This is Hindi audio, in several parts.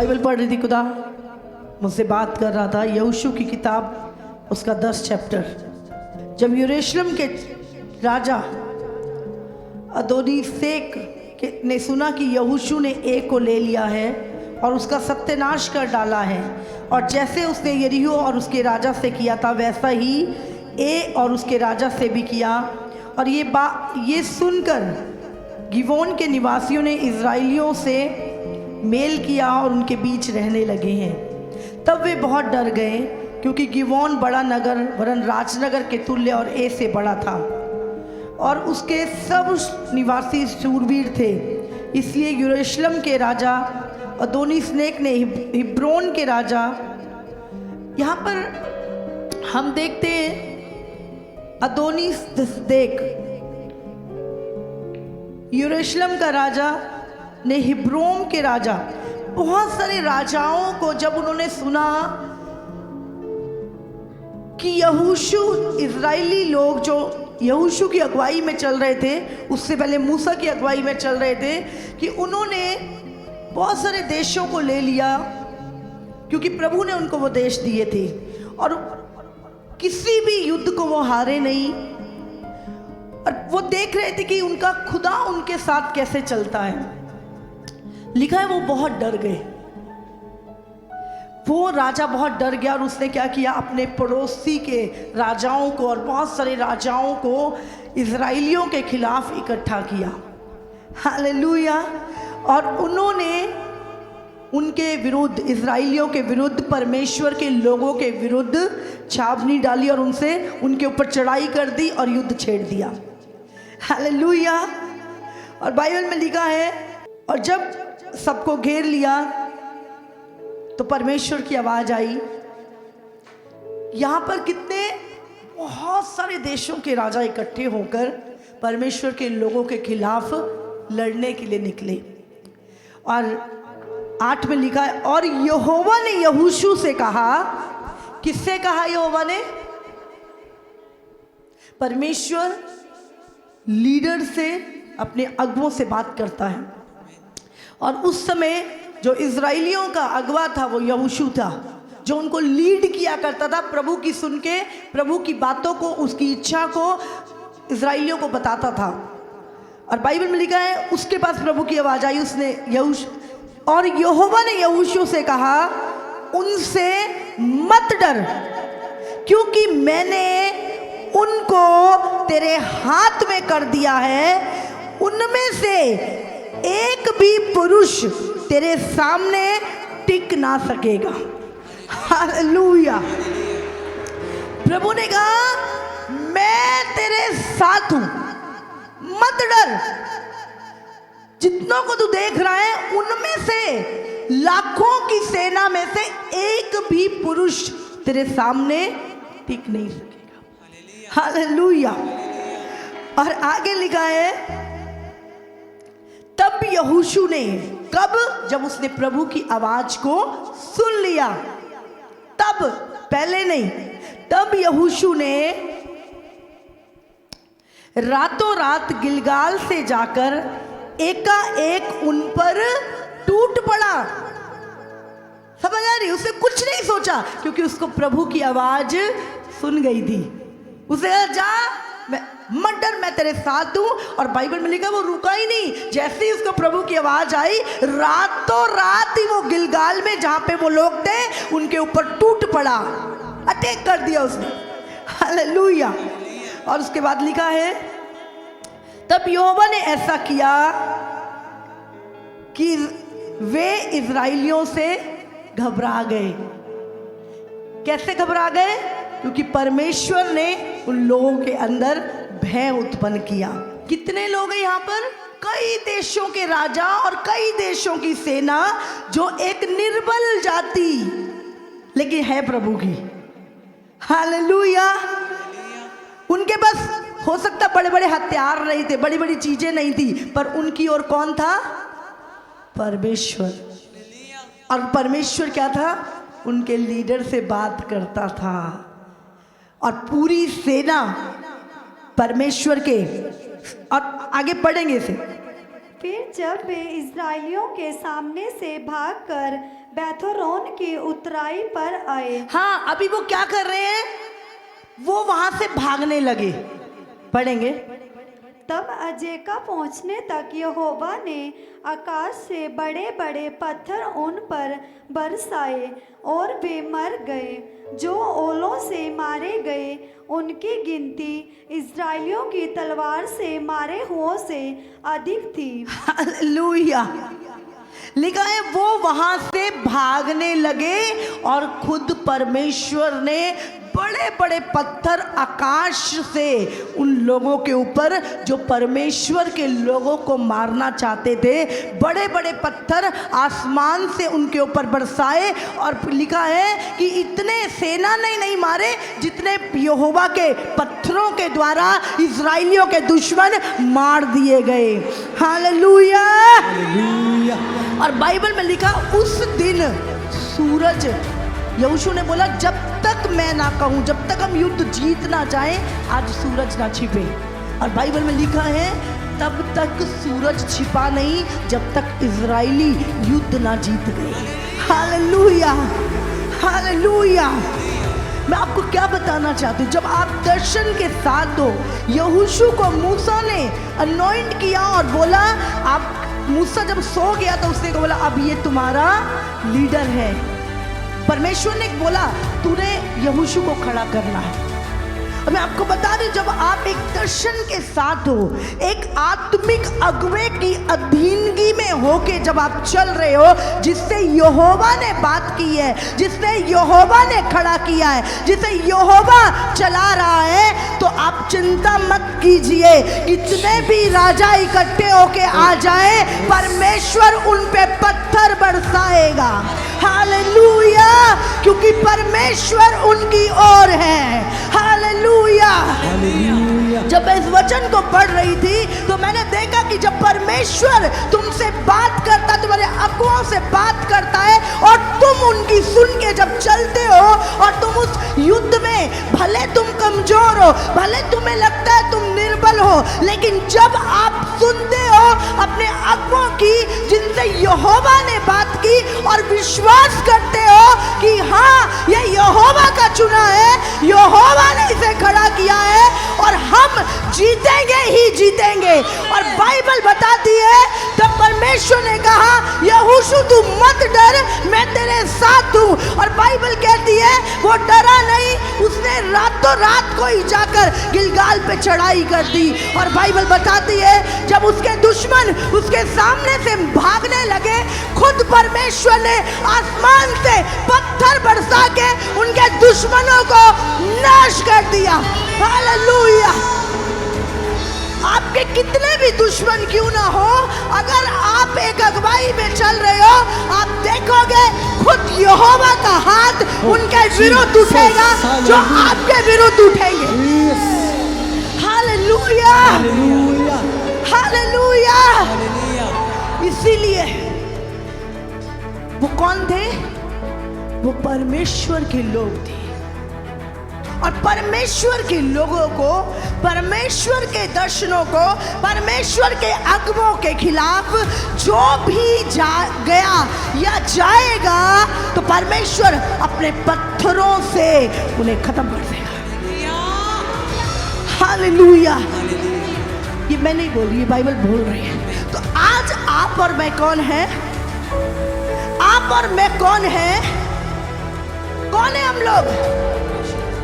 बाइबल पढ़ रही थी, खुदा मुझसे बात कर रहा था। यहोशू की किताब उसका 10 चैप्टर। जब यरूशलेम के राजा अदोनीसेक ने सुना कि यहोशू ने ए को ले लिया है और उसका सत्यानाश कर डाला है, और जैसे उसने यरीहो और उसके राजा से किया था वैसा ही ए और उसके राजा से भी किया, और ये सुनकर गिबोन के निवासियों ने इज़राइलियों से मेल किया और उनके बीच रहने लगे हैं। तब वे बहुत डर गए, क्योंकि गिबोन बड़ा नगर वरन राजनगर के तुल्य और ए से बड़ा था, और उसके सब निवासी शूरवीर थे। इसलिए यरूशलेम के राजा अदोनीसेक ने हिब्रोन के राजा, यहाँ पर हम देखते हैं अदोनीसेक यरूशलेम का राजा ने हिब्रोन के राजा, बहुत सारे राजाओं को जब उन्होंने सुना कि यहोशू, इज़राइली लोग जो यहोशू की अगुवाई में चल रहे थे, उससे पहले मूसा की अगुवाई में चल रहे थे, कि उन्होंने बहुत सारे देशों को ले लिया क्योंकि प्रभु ने उनको वो देश दिए थे, और किसी भी युद्ध को वो हारे नहीं, और वो देख रहे थे कि उनका खुदा उनके साथ कैसे चलता है। लिखा है वो बहुत डर गए, वो राजा बहुत डर गया, और उसने क्या किया, अपने पड़ोसी के राजाओं को और बहुत सारे राजाओं को इज़राइलियों के खिलाफ इकट्ठा किया। हालेलुया। और उन्होंने उनके विरुद्ध, इज़राइलियों के विरुद्ध, परमेश्वर के लोगों के विरुद्ध छावनी डाली और उनके ऊपर चढ़ाई कर दी और युद्ध छेड़ दिया। हालेलुया। और बाइबल में लिखा है, और जब सबको घेर लिया तो परमेश्वर की आवाज आई। यहाँ पर कितने बहुत सारे देशों के राजा इकट्ठे होकर परमेश्वर के लोगों के खिलाफ लड़ने के लिए निकले। और 8 में लिखा है, और यहोवा ने यहोशू से कहा। किससे कहा यहोवा ने? परमेश्वर लीडर से, अपने अगुओं से बात करता है, और उस समय जो इज़राइलियों का अगवा था वो यहोशू था, जो उनको लीड किया करता था, प्रभु की सुन के प्रभु की बातों को, उसकी इच्छा को इज़राइलियों को बताता था। और बाइबल में लिखा है, उसके पास प्रभु की आवाज़ आई, उसने और यहोवा ने यहोशू से कहा, उनसे मत डर, क्योंकि मैंने उनको तेरे हाथ में कर दिया है। उनमें से एक भी पुरुष तेरे सामने टिक ना सकेगा। हालेलुया। प्रभु ने कहा, मैं तेरे साथ हूं, मत डर। जितनों को तू देख रहा है उनमें से, लाखों की सेना में से एक भी पुरुष तेरे सामने टिक नहीं सकेगा। हालेलुया। और आगे लिखा है, तब यहोशू ने, कब? जब उसने प्रभु की आवाज को सुन लिया, तब, पहले नहीं। तब यहोशू ने रातों रात गिलगाल से जाकर एकाएक उन पर टूट पड़ा। समझ आ रही? उसने कुछ नहीं सोचा, क्योंकि उसको प्रभु की आवाज सुन गई थी। उसे जा, मत डर, मैं तेरे साथ हूं। और बाइबल में लिखा, वो रुका ही नहीं। जैसे ही उसको प्रभु की आवाज आई, रातों रात ही वो गिलगाल में जहां पे वो लोग थे उनके ऊपर टूट पड़ा, अटैक कर दिया उसने। हालेलुया। और उसके बाद लिखा है, तब यहोवा ने ऐसा किया कि वे इज़राइलियों से घबरा गए। कैसे घबरा गए? क्योंकि परमेश्वर ने उन लोगों के अंदर भय उत्पन्न किया। कितने लोग हैं यहाँ पर? कई देशों के राजा और कई देशों की सेना, जो एक निर्बल जाति लेकिन है प्रभु की। हालेलुया। उनके पास हो सकता बड़े बड़े हथियार नहीं थे, बड़ी बड़ी चीजें नहीं थी, पर उनकी ओर कौन था? परमेश्वर। और परमेश्वर क्या था? उनके लीडर से बात करता था, और पूरी सेना परमेश्वर के। और आगे पढ़ेंगे इसे। फिर जब वे इस्राएलियों के सामने से भागकर बैथोरोन की उतराई पर आए। हाँ, अभी वो क्या कर रहे हैं, वो वहां से भागने लगे। पढ़ेंगे। तब अजेका पहुंचने तक यहोवा ने आकाश से बड़े बड़े पत्थर उन पर बरसाए और वे मर गए। जो ओलों से मारे गए उनकी गिनती इस्राएलियों की तलवार से मारे हुओं से अधिक थी। हालेलुया। लिखा है वो वहां से भागने लगे और खुद परमेश्वर ने बड़े बड़े पत्थर आकाश से उन लोगों के ऊपर, जो परमेश्वर के लोगों को मारना चाहते थे, बड़े बड़े पत्थर आसमान से उनके ऊपर बरसाए। और लिखा है कि इतने सेना ने नहीं मारे जितने यहोवा के पत्थरों के द्वारा इजराइलियों के दुश्मन मार दिए गए। हालेलुया। और बाइबल में लिखा उस दिन सूरज, यहोशू ने बोला जब तक मैं ना कहूं, जब तक हम युद्ध जीत ना जाएं, आज सूरज ना छिपे। और बाइबल में लिखा है तब तक सूरज छिपा नहीं जब तक इजराइली युद्ध ना जीत गए। Hallelujah, hallelujah. मैं आपको क्या बताना चाहती हूँ, जब आप दर्शन के साथ हो, यहोशू को मूसा ने अनॉइंट किया और बोला, आप मूसा जब सो गया तो उसने बोला अब ये तुम्हारा लीडर है। परमेश्वर ने बोला तूने यहोशू को खड़ा करना है। और मैं आपको बता दूं, जब आप एक दर्शन के साथ हो, एक आत्मिक अगुवे की अधीनगी में होके जब आप चल रहे हो, जिससे यहोवा ने बात की है, जिसने यहोवा ने खड़ा किया है, जिसे यहोवा चला रहा है, तो आप चिंता मत कीजिए। कितने भी राजा इकट्ठे होके आ जाए, परमेश्वर उन पे पत्थर बरसाएगा। हालेलुया, क्योंकि परमेश्वर उनकी ओर है। हालेलुया। जब मैं इस वचन को पढ़ रही थी तो मैंने देखा कि जब परमेश्वर तुमसे बात करता है, तुम्हारे अगुओं से बात करता है, और तुम उनकी सुन के जब चलते हो, और तुम उस युद्ध में भले तुम कमजोर हो, भले तुम्हें लगता है तुम निर्बल हो, लेकिन जब आप सुनते हो अपने अगुओं की, जिनसे यहोवा ने बात की, और विश्वास करते हो कि हाँ ये यहोवा का चुना है, यहोवा ने इसे खड़ा किया है, और हम जीतेंगे ही जीतेंगे। और बाइबल बताती है तब परमेश्वर ने कहा यहोशू तू मत डर, मैं तेरे साथ हूँ। और बाइबल कहती है वो डरा नहीं, उसने रातों रात को ही जाकर गिलगाल पे चढ़ाई कर दी। और बाइबल बताती है जब उसके दुश्मन उसके सामने से भागने लगे, खुद परमेश्वर ने आसमान से पत्थर बरसा के उनके दुश्मनों को नाश कर दिया। हालेलुया। आपके कितने भी दुश्मन क्यों ना हो, अगर आप एक अगुवाई में चल रहे हो, आप देखोगे खुद यहोवा का हाथ उनके विरुद्ध उठेगा जो आपके विरुद्ध उठेंगे। Hallelujah, hallelujah. इसीलिए वो कौन थे? वो परमेश्वर के लोग थे। और परमेश्वर के लोगों को, परमेश्वर के दर्शनों को, परमेश्वर के अगुवों के खिलाफ जो भी गया या जाएगा, तो परमेश्वर अपने पत्थरों से उन्हें खत्म कर देगा। हालेलुया। ये मैं नहीं बोल रही, ये बाइबल बोल रही है। तो आज आप और मैं कौन है? आप और मैं कौन है? कौन है हम लोग?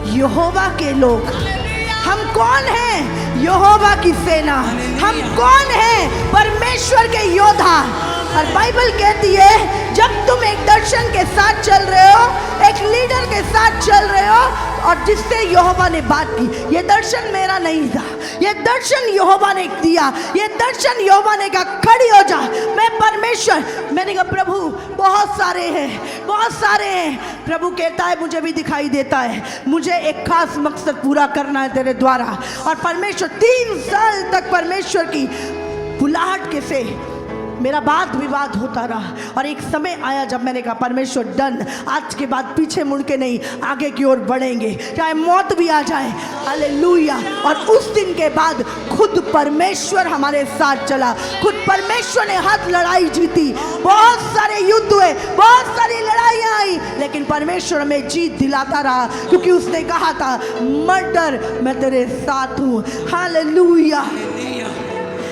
यहोवा के लोग। हम कौन हैं? यहोवा की सेना। हम कौन हैं? परमेश्वर के योद्धा। और बाइबल कहती है जब तुम एक दर्शन के साथ चल रहे हो, एक लीडर के साथ चल रहे हो, और जिससे यहोवा ने बात की, ये दर्शन मेरा नहीं था, ये दर्शन यहोवा ने दिया, ये दर्शन यहोवा ने कहा खड़ी हो जा, मैं परमेश्वर। मैंने कहा प्रभु बहुत सारे हैं, बहुत सारे हैं। प्रभु कहता है मुझे भी दिखाई देता है, मुझे एक खास मकसद पूरा करना है तेरे द्वारा। और परमेश्वर 3 साल तक परमेश्वर की बुलाहट के से मेरा वाद विवाद होता रहा और एक समय आया जब मैंने कहा परमेश्वर डन, आज के बाद पीछे मुड़ के नहीं, आगे की ओर बढ़ेंगे, चाहे मौत भी आ जाए। हालेलुया। और उस दिन के बाद खुद परमेश्वर हमारे साथ चला, खुद परमेश्वर ने हर लड़ाई जीती। बहुत सारे युद्ध हुए, बहुत सारी लड़ाइयाँ आई, लेकिन परमेश्वर हमें जीत दिलाता रहा, क्योंकि उसने कहा था मत डर, मैं तेरे साथ हूँ। हालेलुया।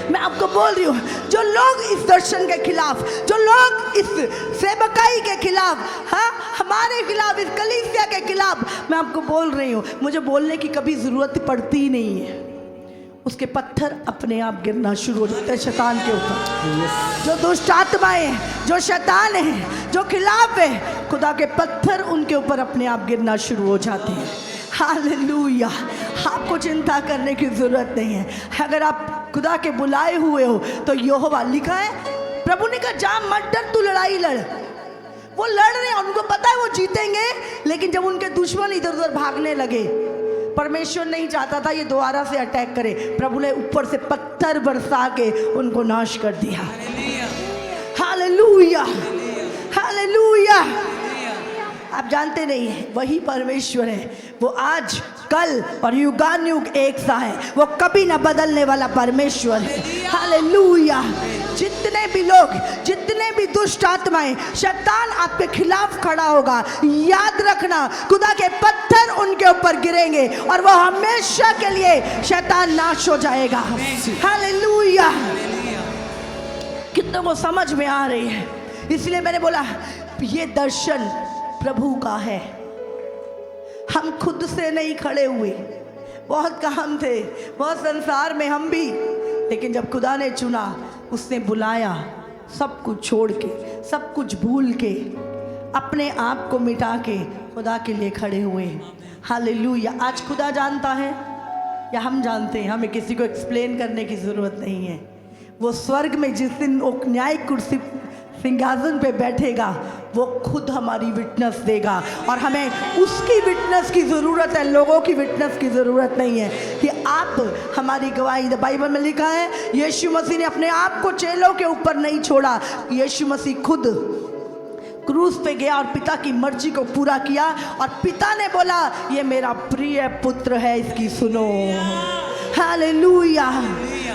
मैं आपको बोल रही हूँ, जो लोग इस दर्शन के खिलाफ, जो लोग इस सेवकाई के खिलाफ, हाँ हमारे खिलाफ, इस कलीसिया के खिलाफ, मैं आपको बोल रही हूँ, मुझे बोलने की कभी ज़रूरत पड़ती ही नहीं है। उसके पत्थर अपने आप गिरना शुरू हो जाते हैं शैतान के ऊपर। जो दुष्ट आत्माएं हैं, जो शैतान है, जो खिलाफ है, खुदा के पत्थर उनके ऊपर अपने आप गिरना शुरू हो जाते हैं। हालेलुया। आपको चिंता करने की ज़रूरत नहीं है। अगर आप खुदा के बुलाए हुए हो तो यहोवा, लिखा है प्रभु ने कहा जा मत डर, तू लड़ाई लड़। वो लड़ रहे हैं, उनको पता है वो जीतेंगे, लेकिन जब उनके दुश्मन इधर उधर भागने लगे, परमेश्वर नहीं चाहता था ये दोबारा से अटैक करे, प्रभु ने ऊपर से पत्थर बरसा के उनको नाश कर दिया। Hallelujah, hallelujah. आप जानते नहीं हैं, वही परमेश्वर है, वो आज कल और युगानुयुग एक सा है, वो कभी ना बदलने वाला परमेश्वर है। हालेलुया। जितने भी लोग, जितने भी दुष्ट आत्माएं, शैतान आपके खिलाफ खड़ा होगा, याद रखना खुदा के पत्थर उनके ऊपर गिरेंगे और वो हमेशा के लिए शैतान नाश हो जाएगा। हालेलुया। कितनों को समझ में आ रही है? इसलिए मैंने बोला ये दर्शन प्रभु का है, हम खुद से नहीं खड़े हुए। बहुत काम थे, बहुत संसार में हम भी, लेकिन जब खुदा ने चुना, उसने बुलाया, सब कुछ छोड़ के, सब कुछ भूल के, अपने आप को मिटा के खुदा के लिए खड़े हुए। हालेलुया। आज खुदा जानता है या हम जानते हैं? हमें किसी को एक्सप्लेन करने की ज़रूरत नहीं है। वो स्वर्ग में जिस दिन वो न्याय कुर्सी सिंहासन पे बैठेगा, वो खुद हमारी विटनेस देगा और हमें उसकी विटनेस की ज़रूरत है, लोगों की विटनेस की ज़रूरत नहीं है कि आप हमारी गवाही। बाइबल में लिखा है यीशु मसीह ने अपने आप को चेलों के ऊपर नहीं छोड़ा, यीशु मसीह खुद क्रूस पे गया और पिता की मर्जी को पूरा किया और पिता ने बोला ये मेरा प्रिय पुत्र है, इसकी सुनो। हालेलुया।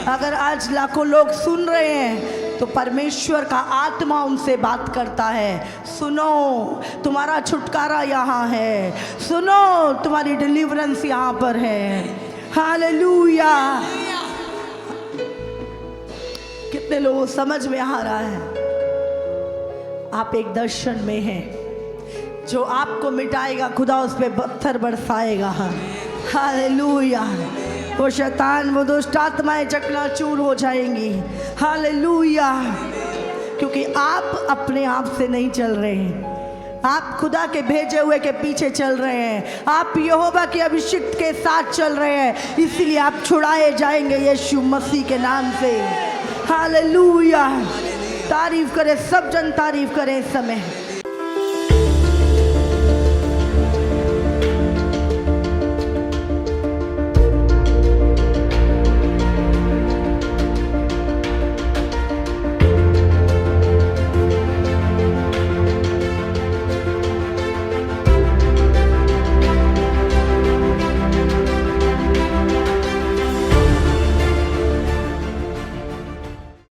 अगर आज लाखों लोग सुन रहे हैं तो परमेश्वर का आत्मा उनसे बात करता है, सुनो तुम्हारा छुटकारा यहाँ है, सुनो तुम्हारी डिलीवरेंस यहाँ पर है। हालेलुया। कितने लोगों समझ में आ रहा है? आप एक दर्शन में हैं, जो आपको मिटाएगा खुदा उस पर पत्थर बरसाएगा। हालेलुया। वो शैतान, वो दुष्ट आत्माएं चकनाचूर हो जाएंगी। हालेलुया। क्योंकि आप अपने आप से नहीं चल रहे हैं, आप खुदा के भेजे हुए के पीछे चल रहे हैं, आप यहोवा के अभिषिक्त के साथ चल रहे हैं, इसलिए आप छुड़ाए जाएंगे यीशु मसीह के नाम से। हालेलुया। तारीफ करें, सब जन तारीफ करें इस समय।